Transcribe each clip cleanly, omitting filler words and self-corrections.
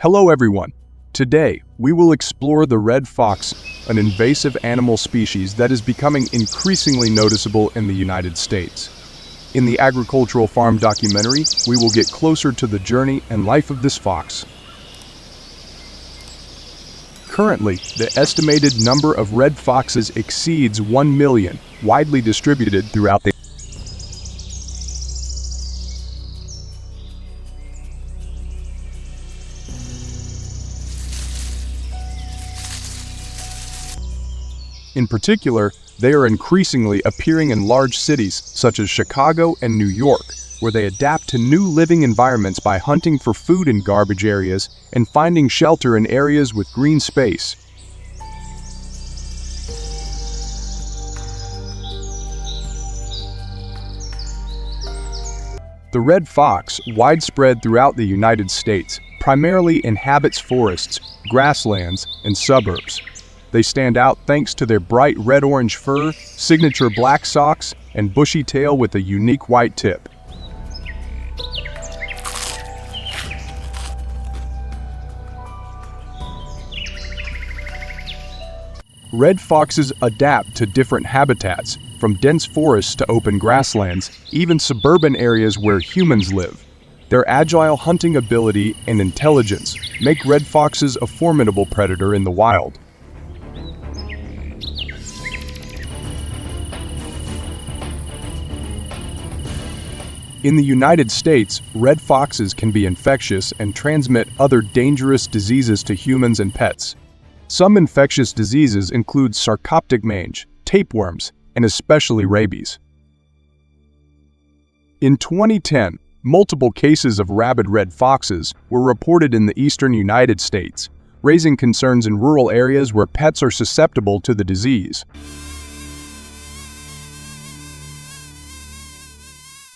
Hello everyone. Today, we will explore the red fox, an invasive animal species that is becoming increasingly noticeable in the United States. In the agricultural farm documentary, we will get closer to the journey and life of this fox. Currently, the estimated number of red foxes exceeds 1 million, widely distributed throughout the In particular, they are increasingly appearing in large cities such as Chicago and New York, where they adapt to new living environments by hunting for food in garbage areas and finding shelter in areas with green space. The red fox, widespread throughout the United States, primarily inhabits forests, grasslands, and suburbs. They stand out thanks to their bright red-orange fur, signature black socks, and bushy tail with a unique white tip. Red foxes adapt to different habitats, from dense forests to open grasslands, even suburban areas where humans live. Their agile hunting ability and intelligence make red foxes a formidable predator in the wild. In the United States, red foxes can be infectious and transmit other dangerous diseases to humans and pets. Some infectious diseases include sarcoptic mange, tapeworms, and especially rabies. In 2010, multiple cases of rabid red foxes were reported in the eastern United States, raising concerns in rural areas where pets are susceptible to the disease.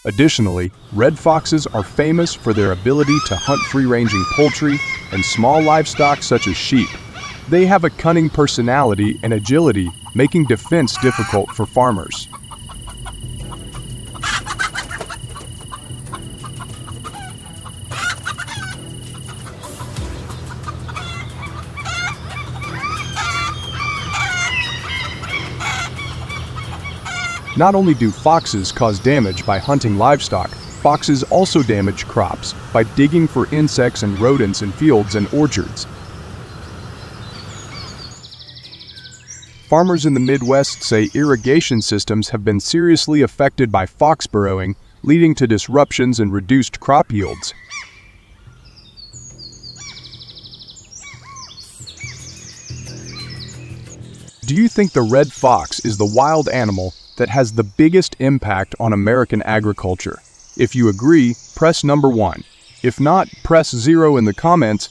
Additionally, red foxes are famous for their ability to hunt free-ranging poultry and small livestock such as sheep. They have a cunning personality and agility, making defense difficult for farmers. Not only do foxes cause damage by hunting livestock, foxes also damage crops by digging for insects and rodents in fields and orchards. Farmers in the Midwest say irrigation systems have been seriously affected by fox burrowing, leading to disruptions and reduced crop yields. Do you think the red fox is the wild animal that has the biggest impact on American agriculture? If you agree, press number 1. If not, press 0 in the comments.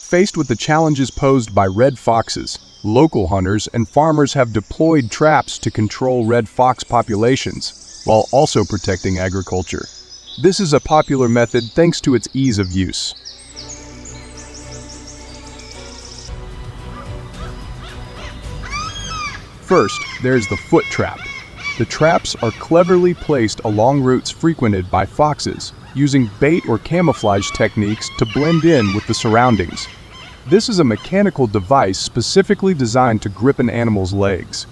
Faced with the challenges posed by red foxes, local hunters and farmers have deployed traps to control red fox populations, while also protecting agriculture. This is a popular method thanks to its ease of use. First, there's the foot trap. The traps are cleverly placed along routes frequented by foxes, using bait or camouflage techniques to blend in with the surroundings. This is a mechanical device specifically designed to grip an animal's legs.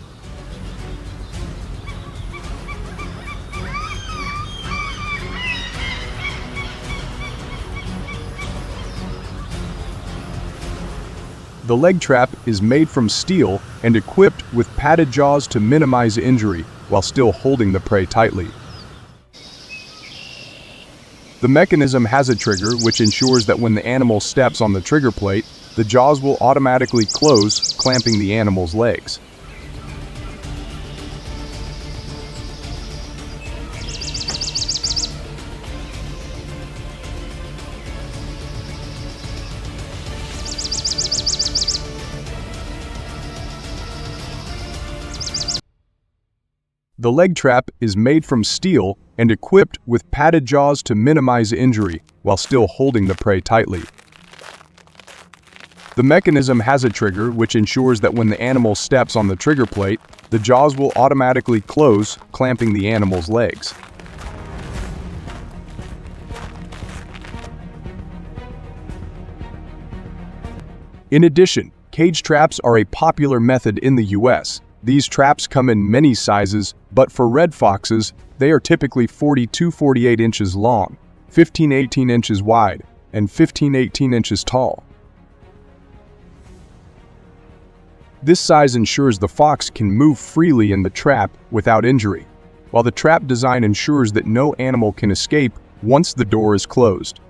The leg trap is made from steel and equipped with padded jaws to minimize injury while still holding the prey tightly. The mechanism has a trigger which ensures that when the animal steps on the trigger plate, the jaws will automatically close, clamping the animal's legs. The leg trap is made from steel and equipped with padded jaws to minimize injury while still holding the prey tightly. The mechanism has a trigger which ensures that when the animal steps on the trigger plate, the jaws will automatically close, clamping the animal's legs. In addition, cage traps are a popular method in the US. These traps come in many sizes, but for red foxes, they are typically 40-48 inches long, 15-18 inches wide, and 15-18 inches tall. This size ensures the fox can move freely in the trap without injury, while the trap design ensures that no animal can escape once the door is closed.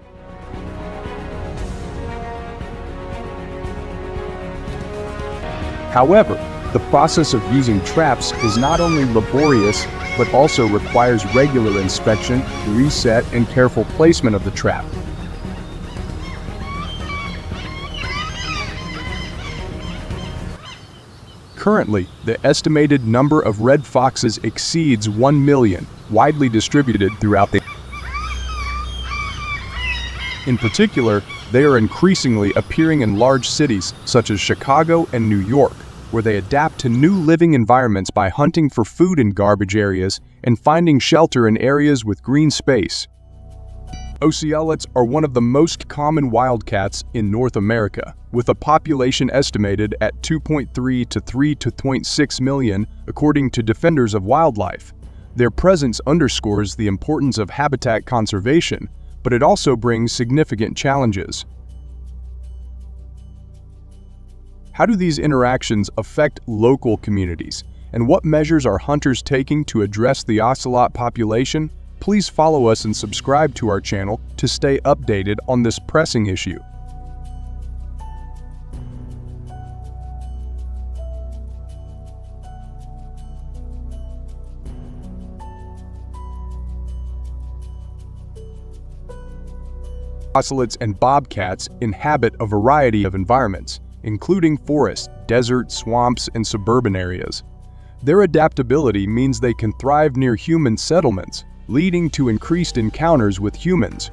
However, the process of using traps is not only laborious, but also requires regular inspection, reset, and careful placement of the trap. Currently, the estimated number of red foxes exceeds 1 million, widely distributed throughout the In particular, they are increasingly appearing in large cities such as Chicago and New York, where they adapt to new living environments by hunting for food in garbage areas and finding shelter in areas with green space. Ocelots are one of the most common wildcats in North America, with a population estimated at 2.3 to 3.6 million, according to Defenders of Wildlife. Their presence underscores the importance of habitat conservation, but it also brings significant challenges. How do these interactions affect local communities, and what measures are hunters taking to address the ocelot population? Please follow us and subscribe to our channel to stay updated on this pressing issue. Ocelots and bobcats inhabit a variety of environments, including forests, deserts, swamps, and suburban areas. Their adaptability means they can thrive near human settlements, leading to increased encounters with humans.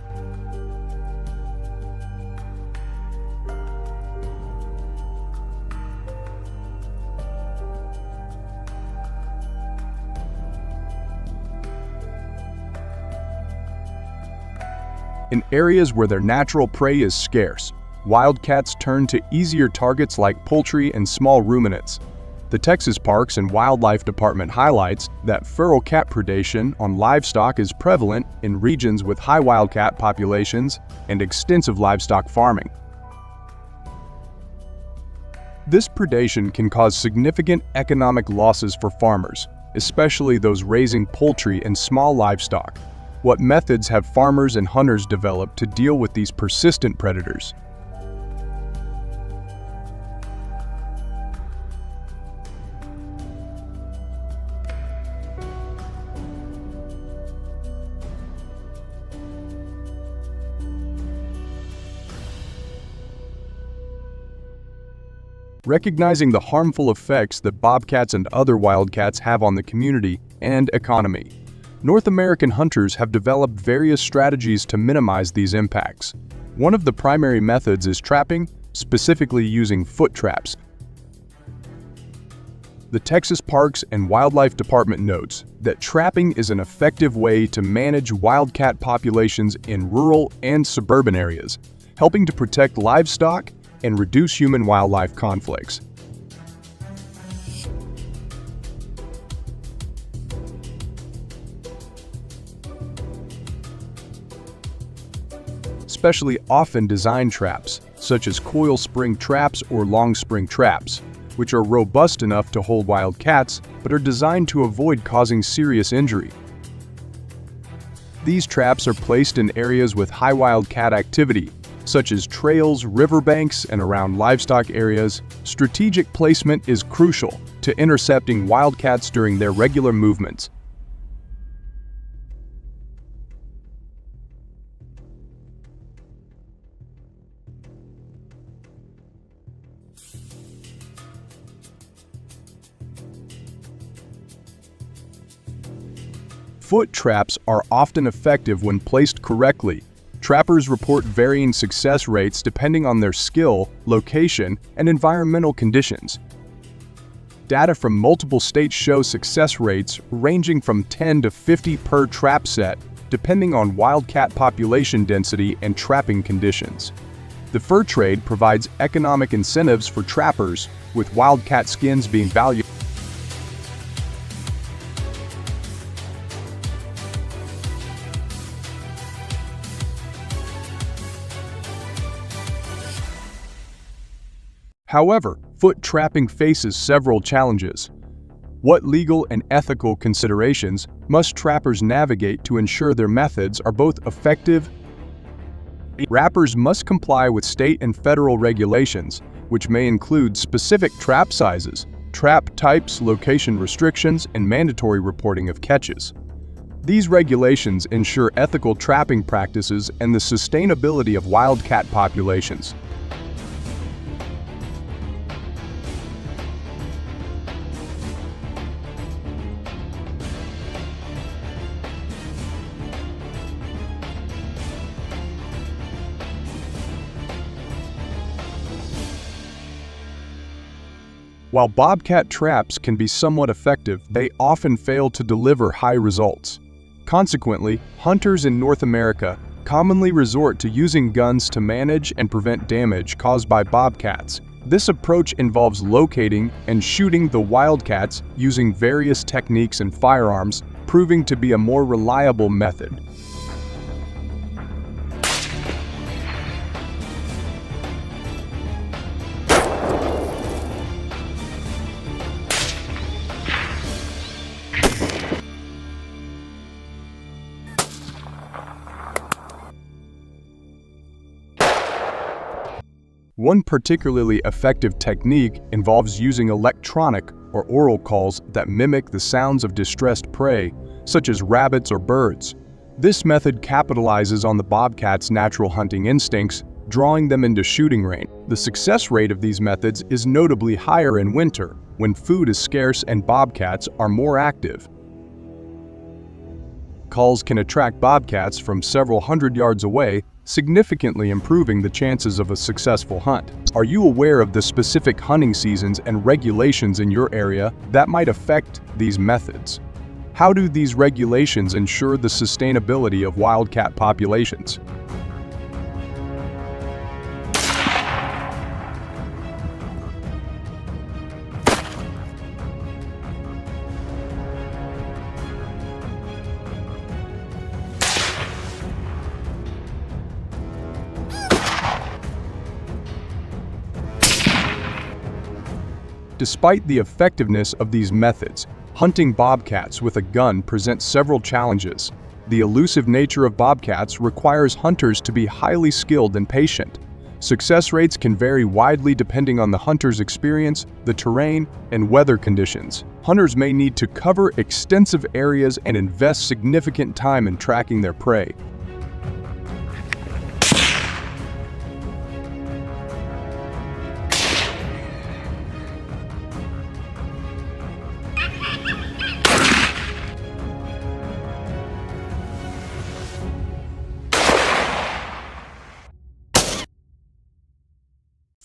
In areas where their natural prey is scarce, wildcats turn to easier targets like poultry and small ruminants. The Texas Parks and Wildlife Department highlights that feral cat predation on livestock is prevalent in regions with high wildcat populations and extensive livestock farming. This predation can cause significant economic losses for farmers, especially those raising poultry and small livestock. What methods have farmers and hunters developed to deal with these persistent predators? Recognizing the harmful effects that bobcats and other wildcats have on the community and economy, North American hunters have developed various strategies to minimize these impacts. One of the primary methods is trapping, specifically using foot traps. The Texas Parks and Wildlife Department notes that trapping is an effective way to manage wildcat populations in rural and suburban areas, helping to protect livestock and reduce human-wildlife conflicts. Especially often designed traps, such as coil spring traps or long spring traps, which are robust enough to hold wild cats but are designed to avoid causing serious injury. These traps are placed in areas with high wildcat activity, such as trails, riverbanks, and around livestock areas. Strategic placement is crucial to intercepting wildcats during their regular movements. Foot traps are often effective when placed correctly. Trappers report varying success rates depending on their skill, location, and environmental conditions. Data from multiple states show success rates ranging from 10 to 50 per trap set, depending on wildcat population density and trapping conditions. The fur trade provides economic incentives for trappers, with wildcat skins being valued. However, foot trapping faces several challenges. What legal and ethical considerations must trappers navigate to ensure their methods are both effective? Trappers must comply with state and federal regulations, which may include specific trap sizes, trap types, location restrictions, and mandatory reporting of catches. These regulations ensure ethical trapping practices and the sustainability of wildcat populations. While bobcat traps can be somewhat effective, they often fail to deliver high results. Consequently, hunters in North America commonly resort to using guns to manage and prevent damage caused by bobcats. This approach involves locating and shooting the wildcats using various techniques and firearms, proving to be a more reliable method. One particularly effective technique involves using electronic or oral calls that mimic the sounds of distressed prey, such as rabbits or birds. This method capitalizes on the bobcat's natural hunting instincts, drawing them into shooting range. The success rate of these methods is notably higher in winter, when food is scarce and bobcats are more active. Calls can attract bobcats from several hundred yards away, significantly improving the chances of a successful hunt. Are you aware of the specific hunting seasons and regulations in your area that might affect these methods? How do these regulations ensure the sustainability of wildcat populations? Despite the effectiveness of these methods, hunting bobcats with a gun presents several challenges. The elusive nature of bobcats requires hunters to be highly skilled and patient. Success rates can vary widely depending on the hunter's experience, the terrain, and weather conditions. Hunters may need to cover extensive areas and invest significant time in tracking their prey.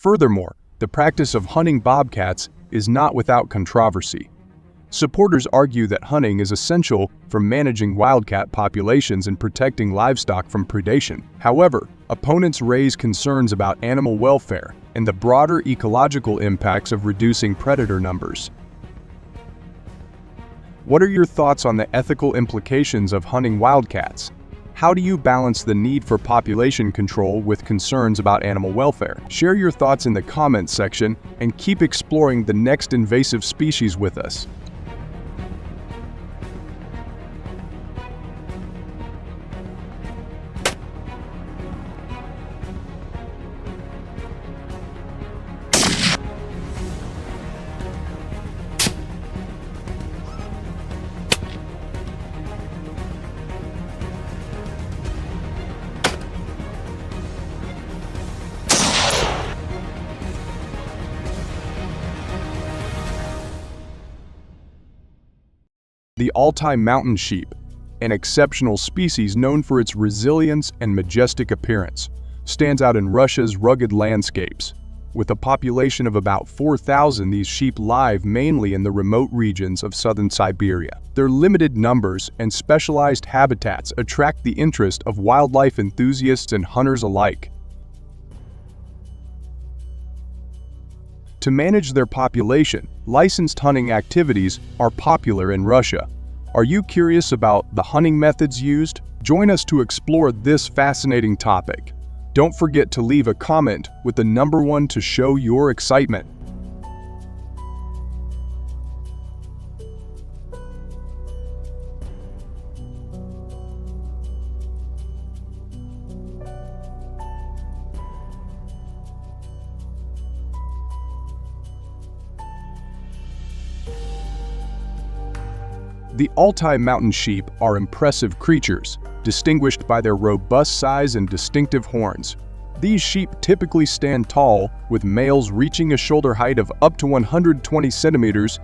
Furthermore, the practice of hunting bobcats is not without controversy. Supporters argue that hunting is essential for managing wildcat populations and protecting livestock from predation. However, opponents raise concerns about animal welfare and the broader ecological impacts of reducing predator numbers. What are your thoughts on the ethical implications of hunting wildcats? How do you balance the need for population control with concerns about animal welfare? Share your thoughts in the comments section and keep exploring the next invasive species with us. The Altai mountain sheep, an exceptional species known for its resilience and majestic appearance, stands out in Russia's rugged landscapes. With a population of about 4,000, these sheep live mainly in the remote regions of southern Siberia. Their limited numbers and specialized habitats attract the interest of wildlife enthusiasts and hunters alike. To manage their population, licensed hunting activities are popular in Russia. Are you curious about the hunting methods used? Join us to explore this fascinating topic. Don't forget to leave a comment with the number 1 to show your excitement. The Altai mountain sheep are impressive creatures, distinguished by their robust size and distinctive horns. These sheep typically stand tall, with males reaching a shoulder height of up to 120 centimeters.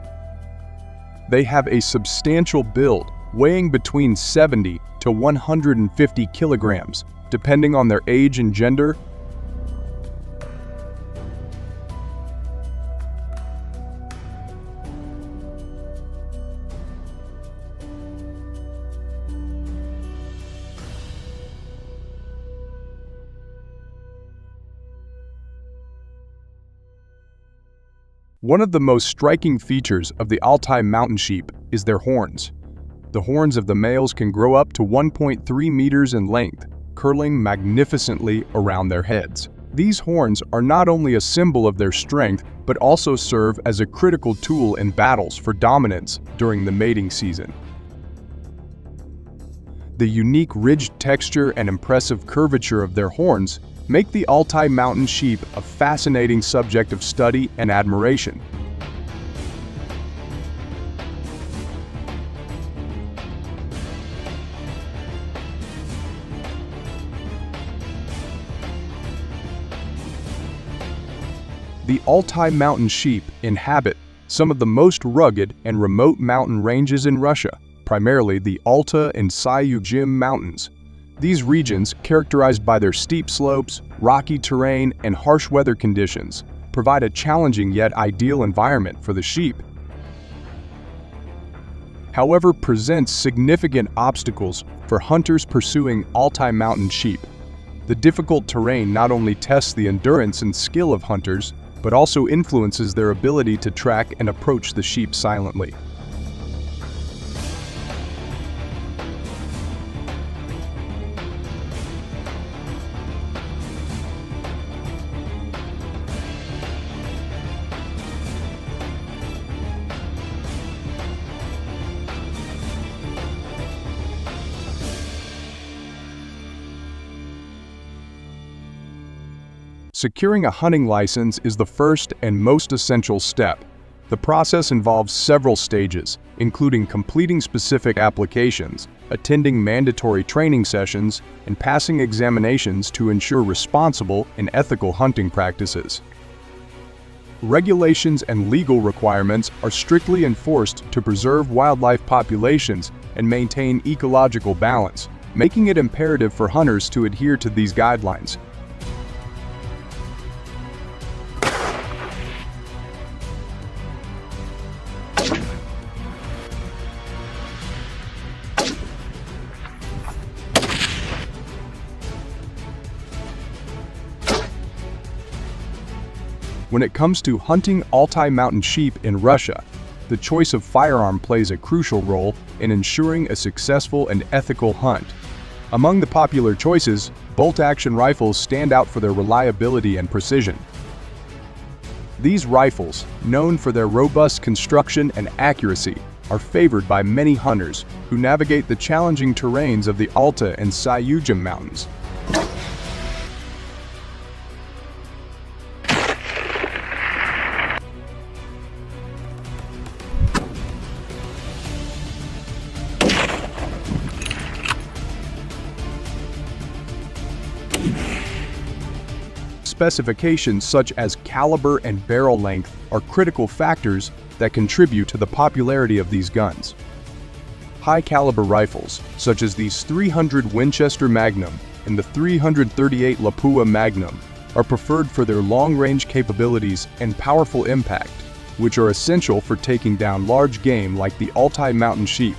They have a substantial build, weighing between 70 to 150 kilograms, depending on their age and gender. One of the most striking features of the Altai mountain sheep is their horns. The horns of the males can grow up to 1.3 meters in length, curling magnificently around their heads. These horns are not only a symbol of their strength, but also serve as a critical tool in battles for dominance during the mating season. The unique ridged texture and impressive curvature of their horns make the Altai mountain sheep a fascinating subject of study and admiration. The Altai mountain sheep inhabit some of the most rugged and remote mountain ranges in Russia, primarily the Alta and Sayugim mountains. These regions, characterized by their steep slopes, rocky terrain, and harsh weather conditions, provide a challenging yet ideal environment for the sheep. However, presents significant obstacles for hunters pursuing Altai mountain sheep. The difficult terrain not only tests the endurance and skill of hunters, but also influences their ability to track and approach the sheep silently. Securing a hunting license is the first and most essential step. The process involves several stages, including completing specific applications, attending mandatory training sessions, and passing examinations to ensure responsible and ethical hunting practices. Regulations and legal requirements are strictly enforced to preserve wildlife populations and maintain ecological balance, making it imperative for hunters to adhere to these guidelines. When it comes to hunting Altai mountain sheep in Russia, the choice of firearm plays a crucial role in ensuring a successful and ethical hunt. Among the popular choices, bolt-action rifles stand out for their reliability and precision. These rifles, known for their robust construction and accuracy, are favored by many hunters who navigate the challenging terrains of the Alta and Sayugim mountains. Specifications such as caliber and barrel length are critical factors that contribute to the popularity of these guns. High-caliber rifles, such as these .300 Winchester Magnum and the .338 Lapua Magnum, are preferred for their long-range capabilities and powerful impact, which are essential for taking down large game like the Altai mountain sheep.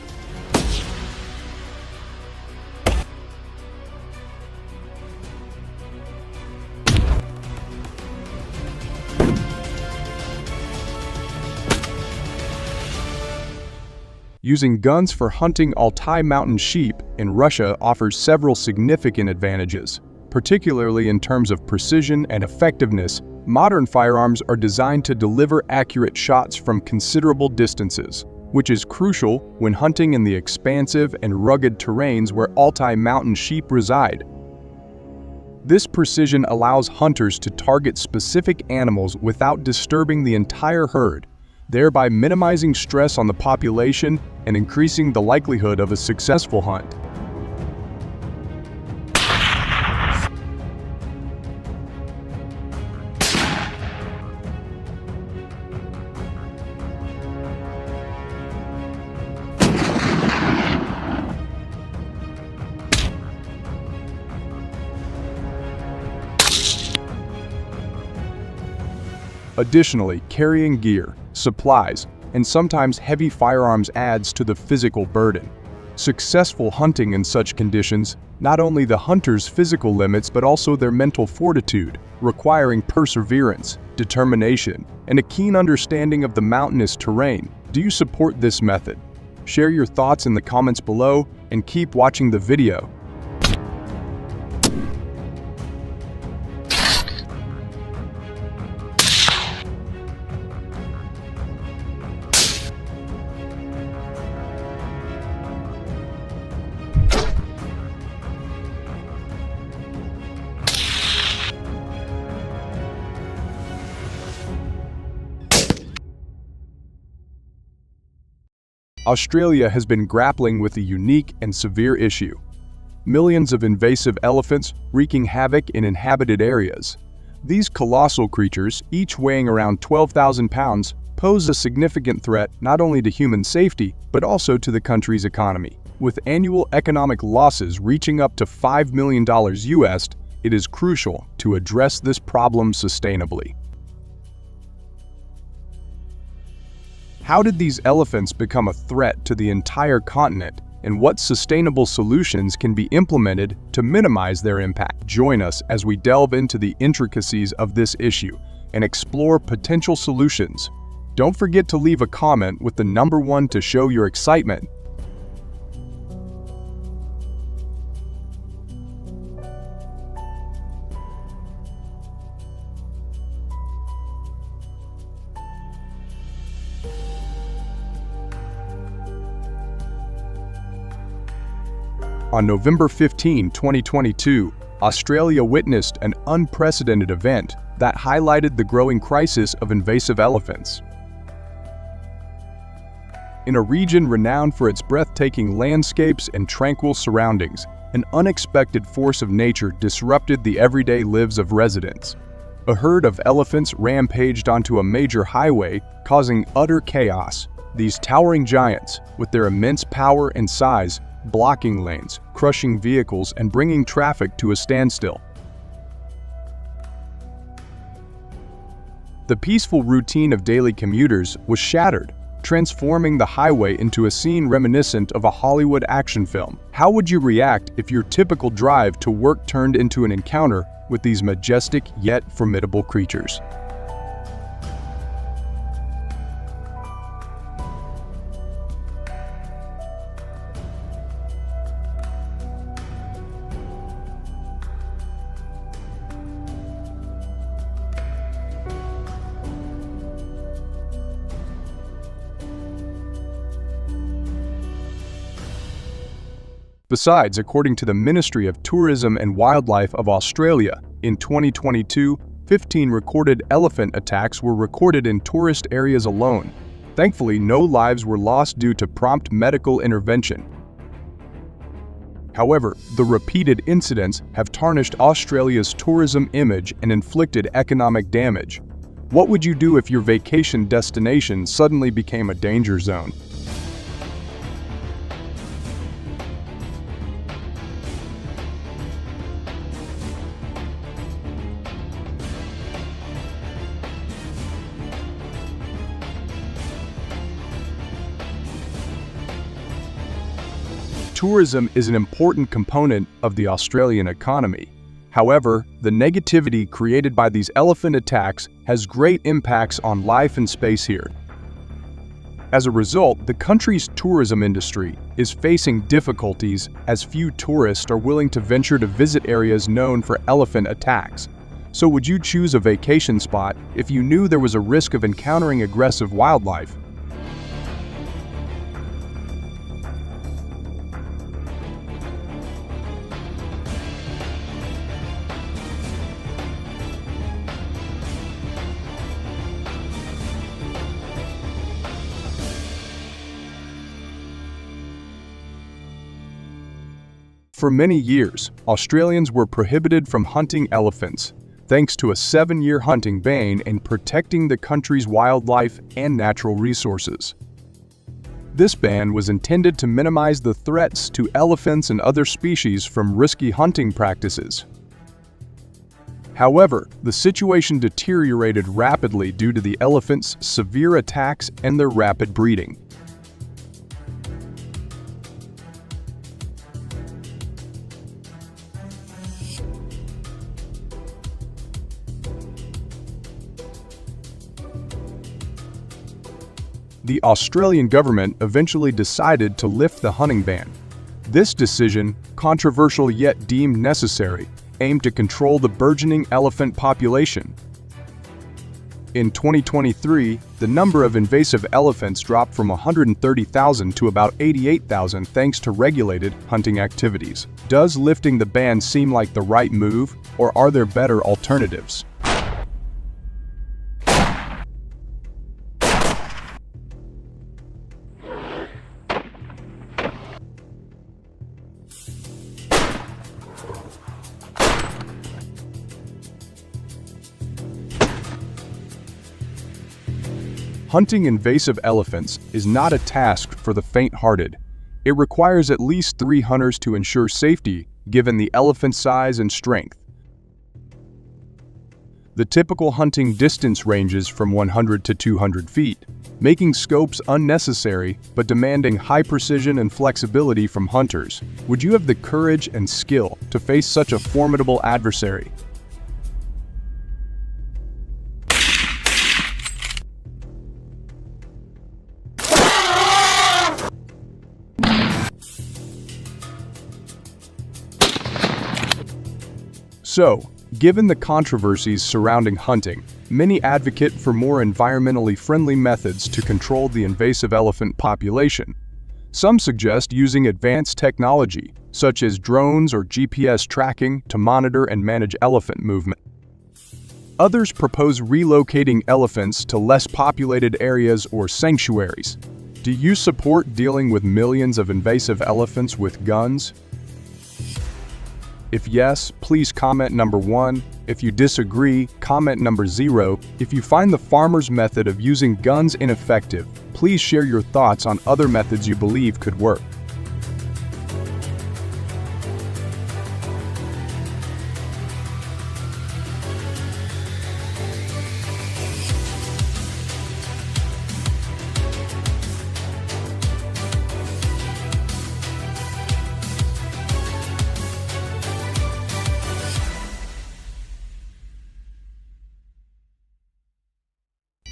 Using guns for hunting Altai mountain sheep in Russia offers several significant advantages. Particularly in terms of precision and effectiveness, modern firearms are designed to deliver accurate shots from considerable distances, which is crucial when hunting in the expansive and rugged terrains where Altai mountain sheep reside. This precision allows hunters to target specific animals without disturbing the entire herd, thereby minimizing stress on the population and increasing the likelihood of a successful hunt. Additionally, carrying gear, supplies, and sometimes heavy firearms adds to the physical burden. Successful hunting in such conditions not only the hunter's physical limits but also their mental fortitude, requiring perseverance, determination, and a keen understanding of the mountainous terrain. Do you support this method? Share your thoughts in the comments below and keep watching the video. Australia has been grappling with a unique and severe issue. Millions of invasive elephants wreaking havoc in inhabited areas. These colossal creatures, each weighing around 12,000 pounds, pose a significant threat not only to human safety, but also to the country's economy. With annual economic losses reaching up to $5 million US, it is crucial to address this problem sustainably. How did these elephants become a threat to the entire continent, and what sustainable solutions can be implemented to minimize their impact? Join us as we delve into the intricacies of this issue and explore potential solutions. Don't forget to leave a comment with the number 1 to show your excitement. On November 15, 2022, Australia witnessed an unprecedented event that highlighted the growing crisis of invasive elephants. In a region renowned for its breathtaking landscapes and tranquil surroundings, an unexpected force of nature disrupted the everyday lives of residents. A herd of elephants rampaged onto a major highway, causing utter chaos. These towering giants, with their immense power and size, blocking lanes, crushing vehicles, and bringing traffic to a standstill. The peaceful routine of daily commuters was shattered, transforming the highway into a scene reminiscent of a Hollywood action film. How would you react if your typical drive to work turned into an encounter with these majestic yet formidable creatures? Besides, according to the Ministry of Tourism and Wildlife of Australia, in 2022, 15 recorded elephant attacks were recorded in tourist areas alone. Thankfully, no lives were lost due to prompt medical intervention. However, the repeated incidents have tarnished Australia's tourism image and inflicted economic damage. What would you do if your vacation destination suddenly became a danger zone? tourism is an important component of the Australian economy. However, the negativity created by these elephant attacks has great impacts on life and space here. As a result, the country's tourism industry is facing difficulties as few tourists are willing to venture to visit areas known for elephant attacks. So would you choose a vacation spot if you knew there was a risk of encountering aggressive wildlife? For many years, Australians were prohibited from hunting elephants, thanks to a 7-year hunting ban in protecting the country's wildlife and natural resources. This ban was intended to minimize the threats to elephants and other species from risky hunting practices. However, the situation deteriorated rapidly due to the elephants' severe attacks and their rapid breeding. The Australian government eventually decided to lift the hunting ban. This decision, controversial yet deemed necessary, aimed to control the burgeoning elephant population. In 2023, the number of invasive elephants dropped from 130,000 to about 88,000 thanks to regulated hunting activities. Does lifting the ban seem like the right move, or are there better alternatives? Hunting invasive elephants is not a task for the faint-hearted. It requires at least 3 hunters to ensure safety, given the elephant's size and strength. The typical hunting distance ranges from 100 to 200 feet, making scopes unnecessary but demanding high precision and flexibility from hunters. Would you have the courage and skill to face such a formidable adversary? So, given the controversies surrounding hunting, many advocate for more environmentally friendly methods to control the invasive elephant population. Some suggest using advanced technology, such as drones or GPS tracking, to monitor and manage elephant movement. Others propose relocating elephants to less populated areas or sanctuaries. Do you support dealing with millions of invasive elephants with guns? If yes, please comment number 1. If you disagree, comment number 0. If you find the farmer's method of using guns ineffective, please share your thoughts on other methods you believe could work.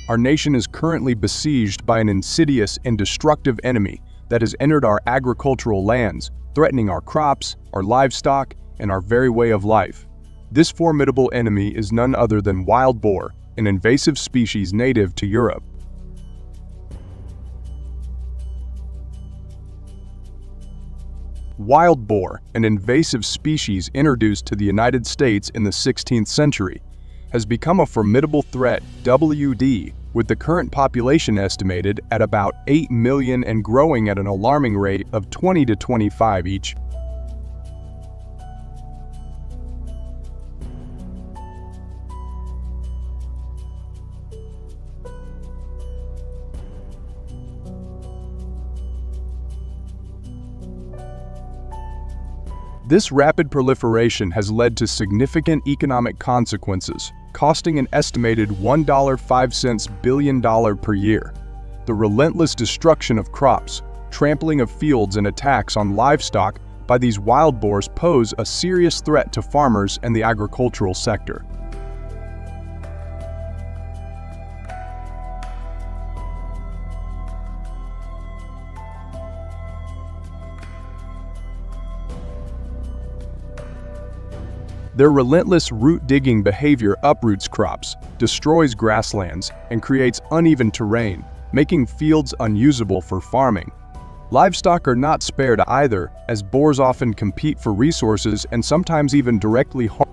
Our nation is currently besieged by an insidious and destructive enemy that has entered our agricultural lands, threatening our crops, our livestock, and our very way of life. This formidable enemy is none other than wild boar, an invasive species native to Europe. Wild boar, an invasive species introduced to the United States in the 16th century, has become a formidable threat, WD, with the current population estimated at about 8 million and growing at an alarming rate of 20 to 25 each. This rapid proliferation has led to significant economic consequences, costing an estimated $1.05 billion per year. The relentless destruction of crops, Trampling of fields and attacks on livestock by these wild boars pose a serious threat to farmers and the agricultural sector. Their relentless root-digging behavior uproots crops, destroys grasslands, and creates uneven terrain, making fields unusable for farming. Livestock are not spared either, as boars often compete for resources and sometimes even directly harm.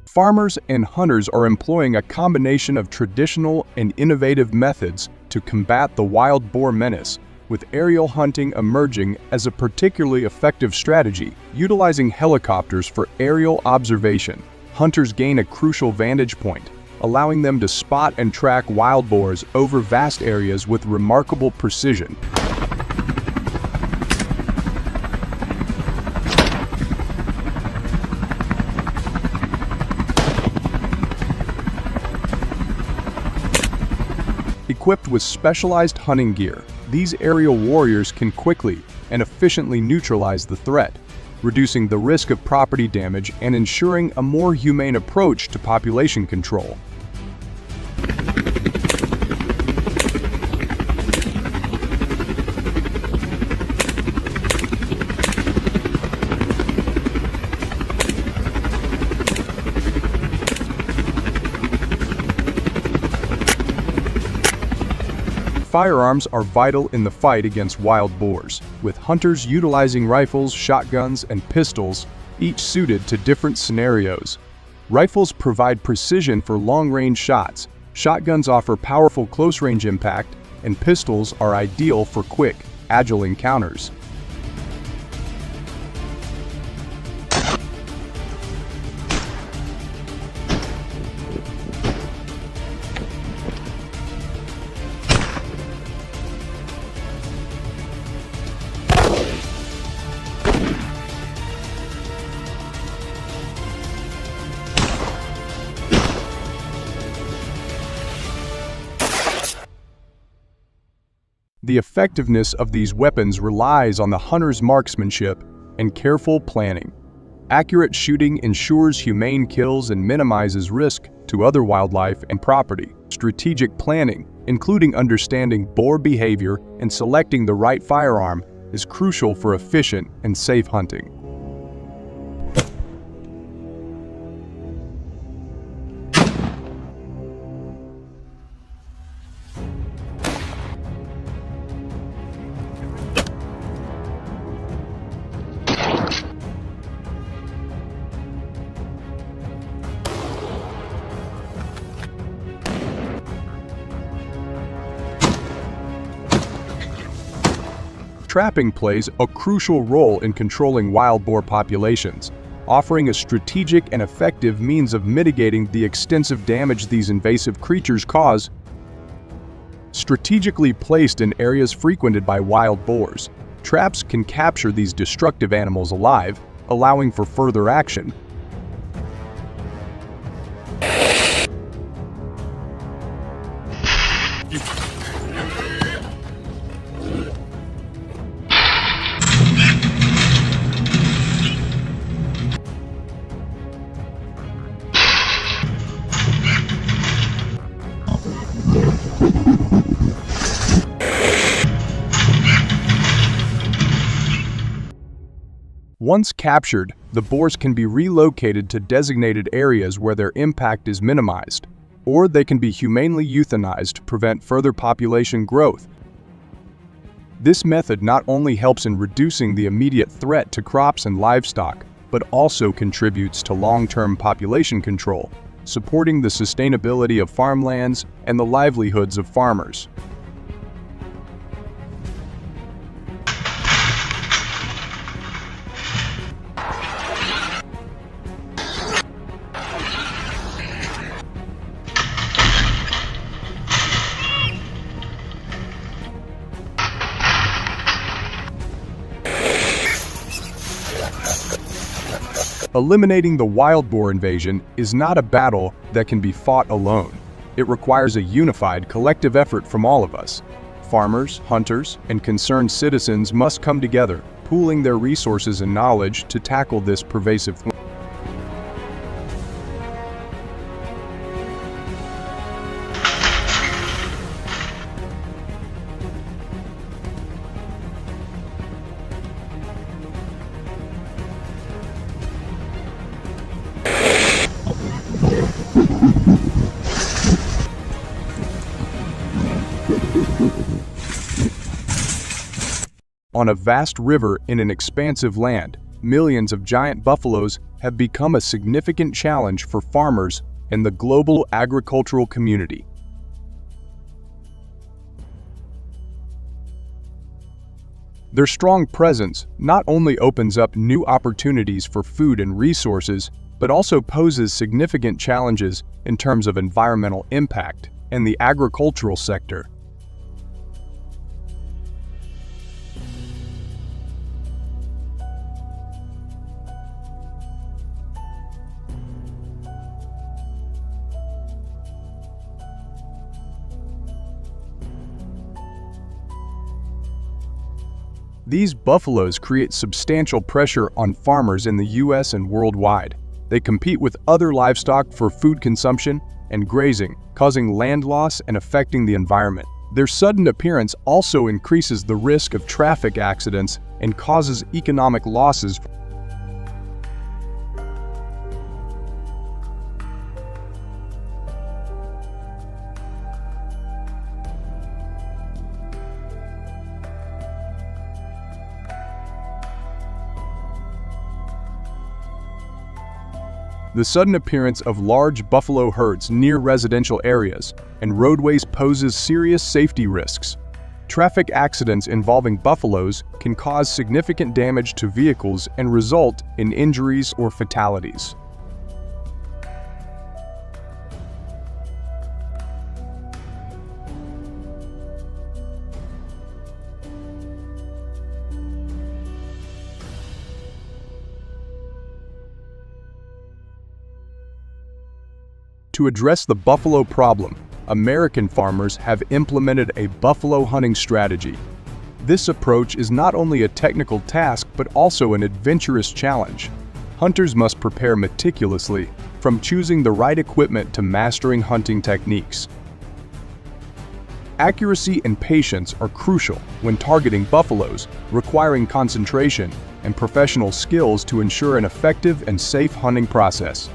Farmers and hunters are employing a combination of traditional and innovative methods to combat the wild boar menace, with aerial hunting emerging as a particularly effective strategy. Utilizing helicopters for aerial observation, hunters gain a crucial vantage point, allowing them to spot and track wild boars over vast areas with remarkable precision. Equipped with specialized hunting gear, these aerial warriors can quickly and efficiently neutralize the threat, reducing the risk of property damage and ensuring a more humane approach to population control. Firearms are vital in the fight against wild boars, with hunters utilizing rifles, shotguns, and pistols, each suited to different scenarios. Rifles provide precision for long-range shots, shotguns offer powerful close-range impact, and pistols are ideal for quick, agile encounters. The effectiveness of these weapons relies on the hunter's marksmanship and careful planning. Accurate shooting ensures humane kills and minimizes risk to other wildlife and property. Strategic planning, including understanding boar behavior and selecting the right firearm, is crucial for efficient and safe hunting. Trapping plays a crucial role in controlling wild boar populations, offering a strategic and effective means of mitigating the extensive damage these invasive creatures cause. Strategically placed in areas frequented by wild boars, traps can capture these destructive animals alive, allowing for further action. Once captured, the boars can be relocated to designated areas where their impact is minimized, or they can be humanely euthanized to prevent further population growth. This method not only helps in reducing the immediate threat to crops and livestock, but also contributes to long-term population control, supporting the sustainability of farmlands and the livelihoods of farmers. Eliminating the wild boar invasion is not a battle that can be fought alone. It requires a unified, collective effort from all of us. Farmers, hunters, and concerned citizens must come together, pooling their resources and knowledge to tackle this pervasive threat. On a vast river in an expansive land, millions of giant buffaloes have become a significant challenge for farmers and the global agricultural community. Their strong presence not only opens up new opportunities for food and resources, but also poses significant challenges in terms of environmental impact and the agricultural sector. These buffaloes create substantial pressure on farmers in the U.S. and worldwide. They compete with other livestock for food consumption and grazing, causing land loss and affecting the environment. Their sudden appearance also increases the risk of traffic accidents and causes economic losses. The sudden appearance of large buffalo herds near residential areas and roadways poses serious safety risks. Traffic accidents involving buffaloes can cause significant damage to vehicles and result in injuries or fatalities. To address the buffalo problem, American farmers have implemented a buffalo hunting strategy. This approach is not only a technical task but also an adventurous challenge. Hunters must prepare meticulously, from choosing the right equipment to mastering hunting techniques. Accuracy and patience are crucial when targeting buffaloes, requiring concentration and professional skills to ensure an effective and safe hunting process.